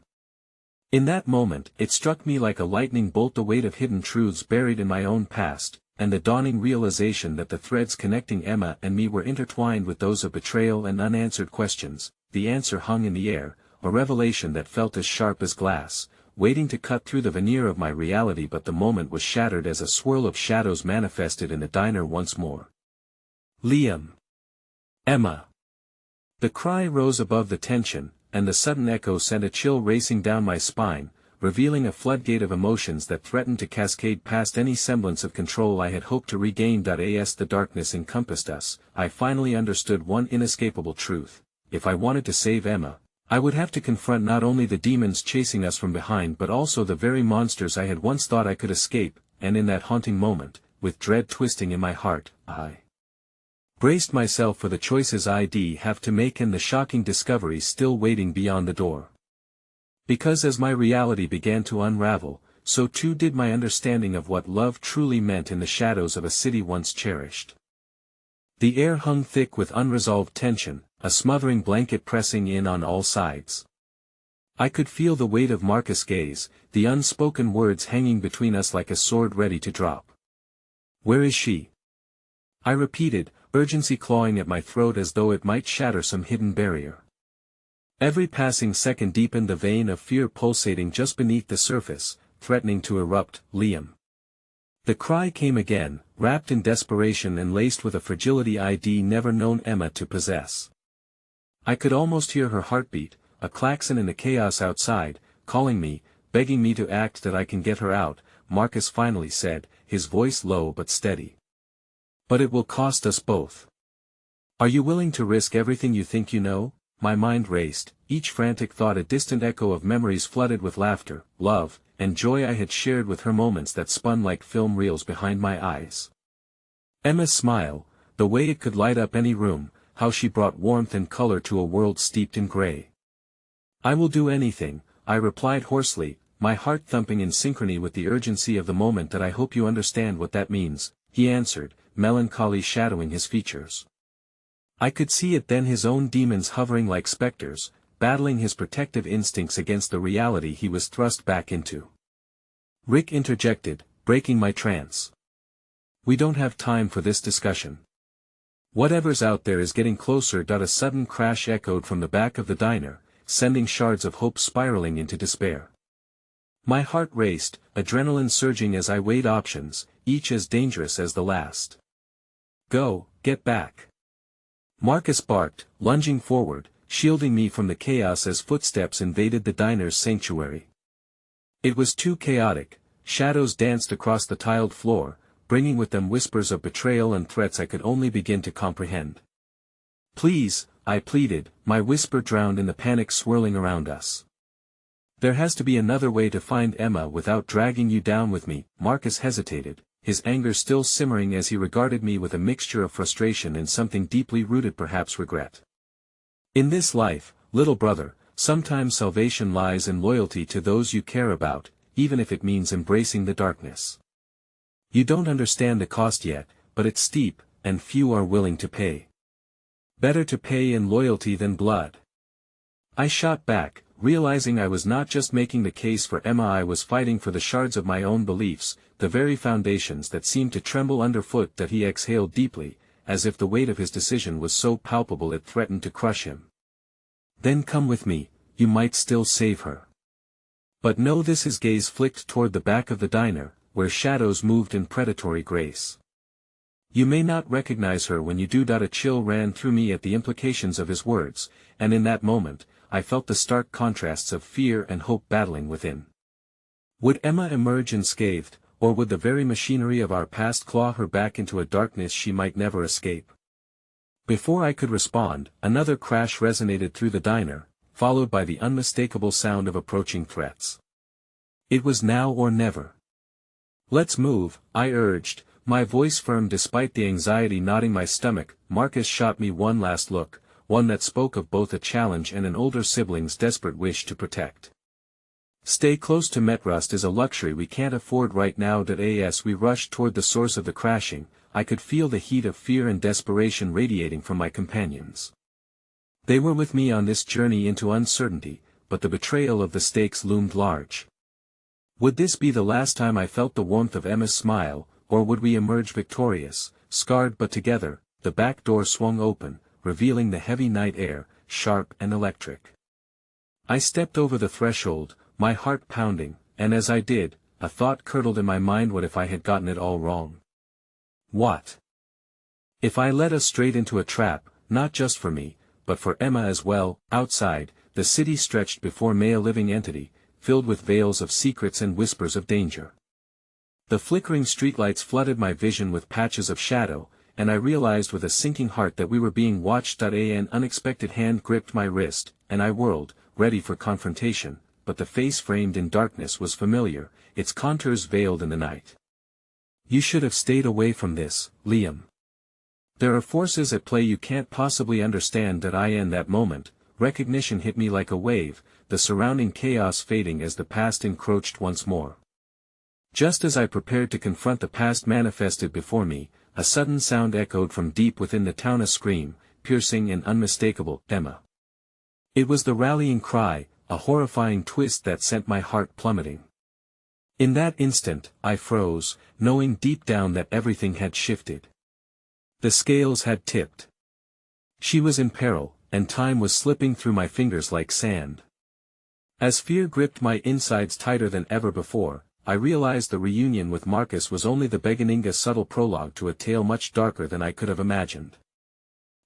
In that moment, it struck me like a lightning bolt, the weight of hidden truths buried in my own past, and the dawning realization that the threads connecting Emma and me were intertwined with those of betrayal and unanswered questions. The answer hung in the air, a revelation that felt as sharp as glass, waiting to cut through the veneer of my reality, but the moment was shattered as a swirl of shadows manifested in the diner once more. "Liam! Emma!" The cry rose above the tension, and the sudden echo sent a chill racing down my spine, revealing a floodgate of emotions that threatened to cascade past any semblance of control I had hoped to regain. As the darkness encompassed us, I finally understood one inescapable truth: if I wanted to save Emma, I would have to confront not only the demons chasing us from behind but also the very monsters I had once thought I could escape. And in that haunting moment, with dread twisting in my heart, I braced myself for the choices I'd have to make and the shocking discovery still waiting beyond the door. Because as my reality began to unravel, so too did my understanding of what love truly meant in the shadows of a city once cherished. The air hung thick with unresolved tension, a smothering blanket pressing in on all sides. I could feel the weight of Marcus' gaze, the unspoken words hanging between us like a sword ready to drop. "Where is she?" I repeated, urgency clawing at my throat as though it might shatter some hidden barrier. Every passing second deepened the vein of fear pulsating just beneath the surface, threatening to erupt. Liam. The cry came again, wrapped in desperation and laced with a fragility I'd never known Emma to possess. I could almost hear her heartbeat, a klaxon in the chaos outside, calling me, begging me to act that I can get her out, Marcus finally said, his voice low but steady. But it will cost us both. Are you willing to risk everything you think you know? My mind raced, each frantic thought a distant echo of memories flooded with laughter, love, and joy I had shared with her, moments that spun like film reels behind my eyes. Emma's smile, the way it could light up any room, how she brought warmth and color to a world steeped in gray. I will do anything, I replied hoarsely, my heart thumping in synchrony with the urgency of the moment. That I hope you understand what that means, he answered, melancholy shadowing his features. I could see it then, his own demons hovering like specters, battling his protective instincts against the reality he was thrust back into. Rick interjected, breaking my trance. We don't have time for this discussion. Whatever's out there is getting closer. A sudden crash echoed from the back of the diner, sending shards of hope spiraling into despair. My heart raced, adrenaline surging as I weighed options, each as dangerous as the last. Go, get back. Marcus barked, lunging forward, shielding me from the chaos as footsteps invaded the diner's sanctuary. It was too chaotic, shadows danced across the tiled floor, bringing with them whispers of betrayal and threats I could only begin to comprehend. Please, I pleaded, my whisper drowned in the panic swirling around us. There has to be another way to find Emma without dragging you down with me. Marcus hesitated, his anger still simmering as he regarded me with a mixture of frustration and something deeply rooted, perhaps regret. In this life, little brother, sometimes salvation lies in loyalty to those you care about, even if it means embracing the darkness. You don't understand the cost yet, but it's steep, and few are willing to pay. Better to pay in loyalty than blood. I shot back, realizing I was not just making the case for Emma, I was fighting for the shards of my own beliefs, the very foundations that seemed to tremble underfoot. That he exhaled deeply, as if the weight of his decision was so palpable it threatened to crush him. Then come with me, you might still save her. But no, this. His gaze flicked toward the back of the diner, where shadows moved in predatory grace. You may not recognize her when you do. A chill ran through me at the implications of his words, and in that moment, I felt the stark contrasts of fear and hope battling within. Would Emma emerge unscathed, or would the very machinery of our past claw her back into a darkness she might never escape? Before I could respond, another crash resonated through the diner, followed by the unmistakable sound of approaching threats. It was now or never. Let's move, I urged, my voice firm despite the anxiety knotting my stomach. Marcus shot me one last look, one that spoke of both a challenge and an older sibling's desperate wish to protect. Stay close to Metrust is a luxury we can't afford right now. As we rushed toward the source of the crashing, I could feel the heat of fear and desperation radiating from my companions. They were with me on this journey into uncertainty, but the betrayal of the stakes loomed large. Would this be the last time I felt the warmth of Emma's smile, or would we emerge victorious, scarred but together? The back door swung open, revealing the heavy night air, sharp and electric. I stepped over the threshold, my heart pounding, and as I did, a thought curdled in my mind. What if I had gotten it all wrong? What if I led us straight into a trap, not just for me, but for Emma as well? Outside, the city stretched before me, a living entity, filled with veils of secrets and whispers of danger. The flickering streetlights flooded my vision with patches of shadow, and I realized with a sinking heart that we were being watched. An unexpected hand gripped my wrist, and I whirled, ready for confrontation, but the face framed in darkness was familiar, its contours veiled in the night. You should have stayed away from this, Liam. There are forces at play you can't possibly understand. In that moment, recognition hit me like a wave, the surrounding chaos fading as the past encroached once more. Just as I prepared to confront the past manifested before me, a sudden sound echoed from deep within the town, a scream, piercing and unmistakable. Emma. It was the rallying cry, a horrifying twist that sent my heart plummeting. In that instant, I froze, knowing deep down that everything had shifted. The scales had tipped. She was in peril, and time was slipping through my fingers like sand. As fear gripped my insides tighter than ever before, I realized the reunion with Marcus was only the beginning, a subtle prologue to a tale much darker than I could have imagined.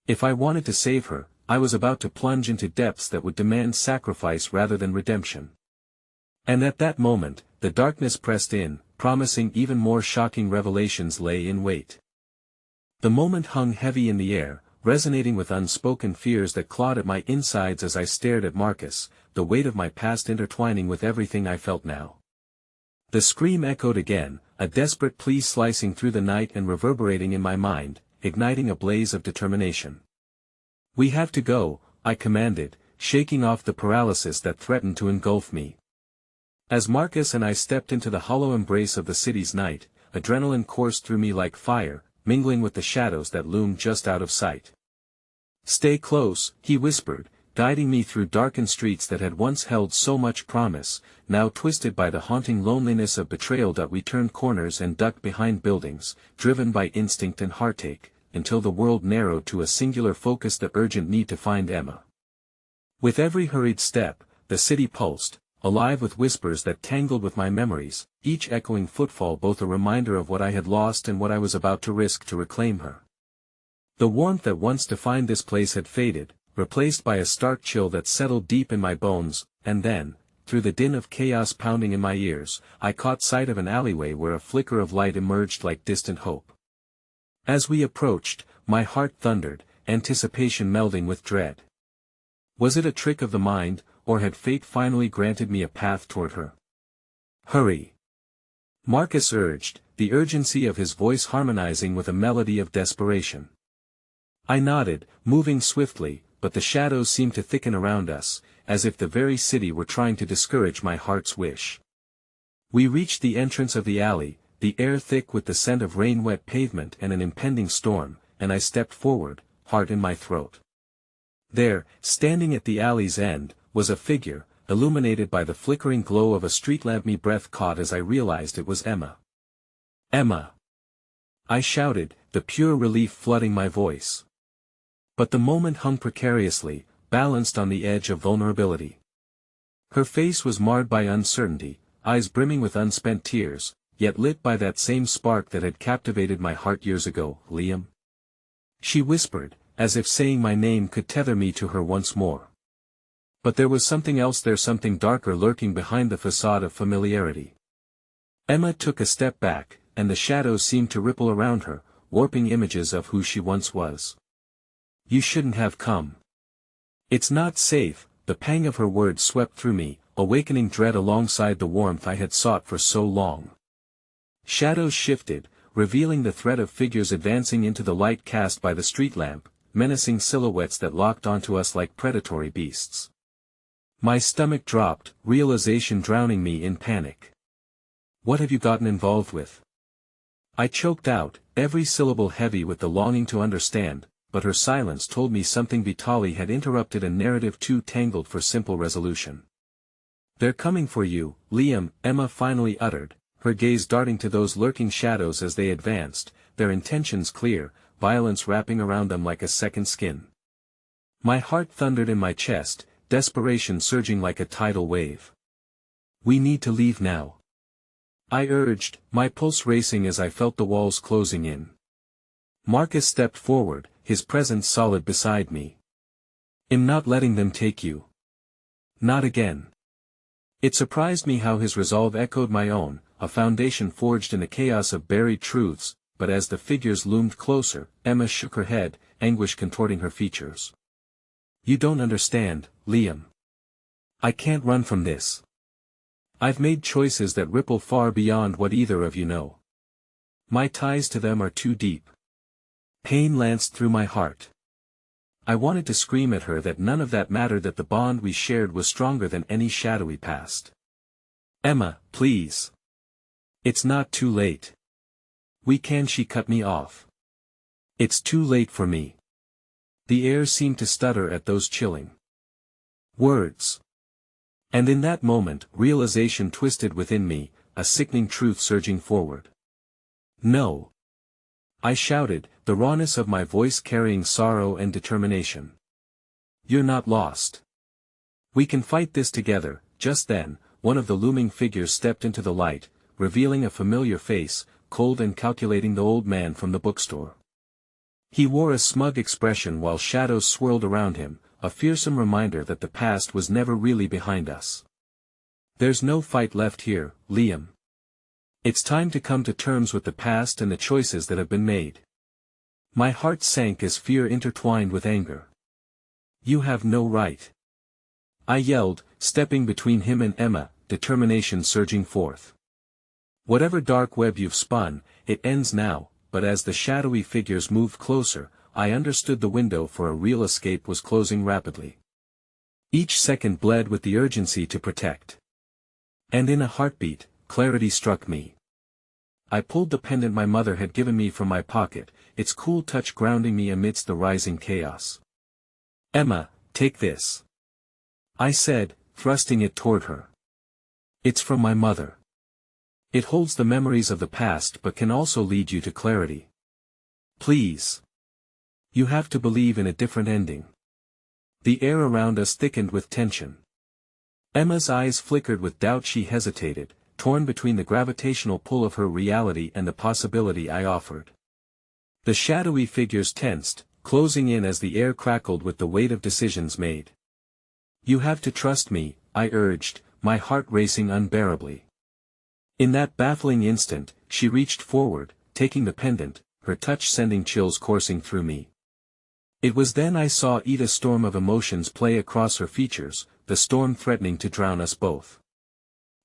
If I wanted to save her, I was about to plunge into depths that would demand sacrifice rather than redemption. And at that moment, the darkness pressed in, promising even more shocking revelations lay in wait. The moment hung heavy in the air, resonating with unspoken fears that clawed at my insides as I stared at Marcus, the weight of my past intertwining with everything I felt now. The scream echoed again, a desperate plea slicing through the night and reverberating in my mind, igniting a blaze of determination. "We have to go," I commanded, shaking off the paralysis that threatened to engulf me. As Marcus and I stepped into the hollow embrace of the city's night, adrenaline coursed through me like fire, mingling with the shadows that loomed just out of sight. "Stay close," he whispered, guiding me through darkened streets that had once held so much promise, now twisted by the haunting loneliness of betrayal. We turned corners and ducked behind buildings, driven by instinct and heartache, until the world narrowed to a singular focus: the urgent need to find Emma. With every hurried step, the city pulsed, alive with whispers that tangled with my memories, each echoing footfall both a reminder of what I had lost and what I was about to risk to reclaim her. The warmth that once defined this place had faded, replaced by a stark chill that settled deep in my bones, and then, through the din of chaos pounding in my ears, I caught sight of an alleyway where a flicker of light emerged like distant hope. As we approached, my heart thundered, anticipation melding with dread. Was it a trick of the mind, or had fate finally granted me a path toward her? "Hurry!" Marcus urged, the urgency of his voice harmonizing with a melody of desperation. I nodded, moving swiftly, but the shadows seemed to thicken around us, as if the very city were trying to discourage my heart's wish. We reached the entrance of the alley, the air thick with the scent of rain-wet pavement and an impending storm, and I stepped forward, heart in my throat. There, standing at the alley's end, was a figure, illuminated by the flickering glow of a street lamp. My breath caught as I realized it was Emma. "Emma!" I shouted, the pure relief flooding my voice. But the moment hung precariously, balanced on the edge of vulnerability. Her face was marred by uncertainty, eyes brimming with unspent tears, yet lit by that same spark that had captivated my heart years ago. "Liam?" she whispered, as if saying my name could tether me to her once more. But there was something else there, something darker lurking behind the facade of familiarity. Emma took a step back, and the shadows seemed to ripple around her, warping images of who she once was. "You shouldn't have come. It's not safe." The pang of her words swept through me, awakening dread alongside the warmth I had sought for so long. Shadows shifted, revealing the threat of figures advancing into the light cast by the street lamp, menacing silhouettes that locked onto us like predatory beasts. My stomach dropped, realization drowning me in panic. "What have you gotten involved with?" I choked out, every syllable heavy with the longing to understand, but her silence told me something. Vitali had interrupted a narrative too tangled for simple resolution. "They're coming for you, Liam," Emma finally uttered, her gaze darting to those lurking shadows as they advanced, their intentions clear, violence wrapping around them like a second skin. My heart thundered in my chest, desperation surging like a tidal wave. "We need to leave now," I urged, my pulse racing as I felt the walls closing in. Marcus stepped forward, his presence solid beside me. "I'm not letting them take you. Not again." It surprised me how his resolve echoed my own, a foundation forged in a chaos of buried truths, but as the figures loomed closer, Emma shook her head, anguish contorting her features. "You don't understand, Liam. I can't run from this. I've made choices that ripple far beyond what either of you know. My ties to them are too deep." Pain lanced through my heart. I wanted to scream at her that none of that mattered, that the bond we shared was stronger than any shadowy past. "Emma, please. It's not too late. We can." She cut me off. "It's too late for me." The air seemed to stutter at those chilling words. And in that moment, realization twisted within me, a sickening truth surging forward. No. I shouted, the rawness of my voice carrying sorrow and determination. You're not lost. We can fight this together. Just then, one of the looming figures stepped into the light, revealing a familiar face, cold and calculating, the old man from the bookstore. He wore a smug expression while shadows swirled around him, a fearsome reminder that the past was never really behind us. There's no fight left here, Liam. It's time to come to terms with the past and the choices that have been made. My heart sank as fear intertwined with anger. You have no right. I yelled, stepping between him and Emma, determination surging forth. Whatever dark web you've spun, it ends now. But as the shadowy figures moved closer, I understood the window for a real escape was closing rapidly. Each second bled with the urgency to protect. And in a heartbeat, clarity struck me. I pulled the pendant my mother had given me from my pocket, its cool touch grounding me amidst the rising chaos. Emma, take this. I said, thrusting it toward her. It's from my mother. It holds the memories of the past but can also lead you to clarity. Please. You have to believe in a different ending. The air around us thickened with tension. Emma's eyes flickered with doubt. She hesitated, torn between the gravitational pull of her reality and the possibility I offered. The shadowy figures tensed, closing in as the air crackled with the weight of decisions made. You have to trust me, I urged, my heart racing unbearably. In that baffling instant, she reached forward, taking the pendant, her touch sending chills coursing through me. It was then I saw a storm of emotions play across her features, the storm threatening to drown us both.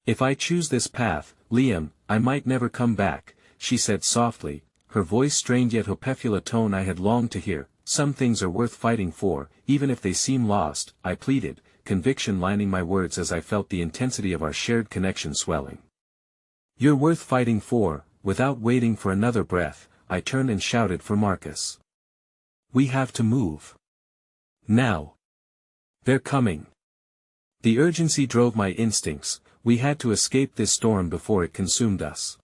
If I choose this path, Liam, I might never come back, she said softly, her voice strained yet hopeful, a tone I had longed to hear. Some things are worth fighting for, even if they seem lost, I pleaded, conviction lining my words as I felt the intensity of our shared connection swelling. You're worth fighting for. Without waiting for another breath, I turned and shouted for Marcus. We have to move. Now. They're coming. The urgency drove my instincts. We had to escape this storm before it consumed us.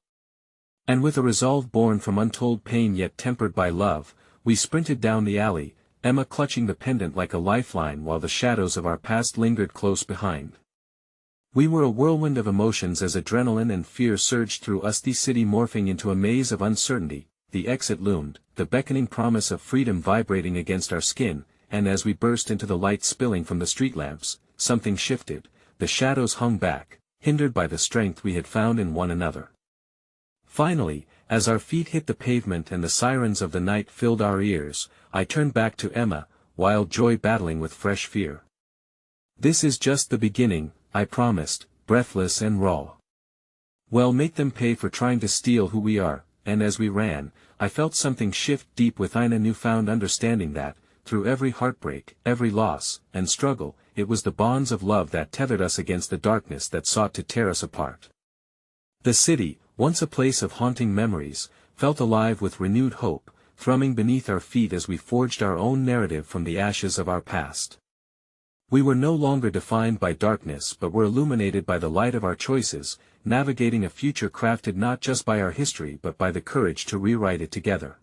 And with a resolve born from untold pain yet tempered by love, we sprinted down the alley, Emma clutching the pendant like a lifeline while the shadows of our past lingered close behind. We were a whirlwind of emotions as adrenaline and fear surged through us, the city morphing into a maze of uncertainty. The exit loomed, the beckoning promise of freedom vibrating against our skin, and as we burst into the light spilling from the street lamps, something shifted, the shadows hung back, hindered by the strength we had found in one another. Finally, as our feet hit the pavement and the sirens of the night filled our ears, I turned back to Emma, wild joy battling with fresh fear. This is just the beginning, I promised, breathless and raw. Well, make them pay for trying to steal who we are, and as we ran, I felt something shift deep within, a newfound understanding that, through every heartbreak, every loss, and struggle, it was the bonds of love that tethered us against the darkness that sought to tear us apart. The city, once a place of haunting memories, felt alive with renewed hope, thrumming beneath our feet as we forged our own narrative from the ashes of our past. We were no longer defined by darkness but were illuminated by the light of our choices, navigating a future crafted not just by our history but by the courage to rewrite it together.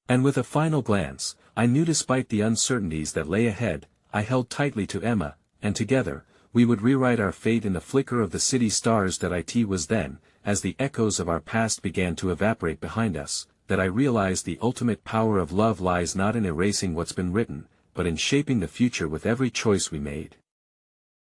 And with a final glance, I knew despite the uncertainties that lay ahead, I held tightly to Emma, and together, we would rewrite our fate in the flicker of the city stars. That it was then, as the echoes of our past began to evaporate behind us, that I realized the ultimate power of love lies not in erasing what's been written, but in shaping the future with every choice we made.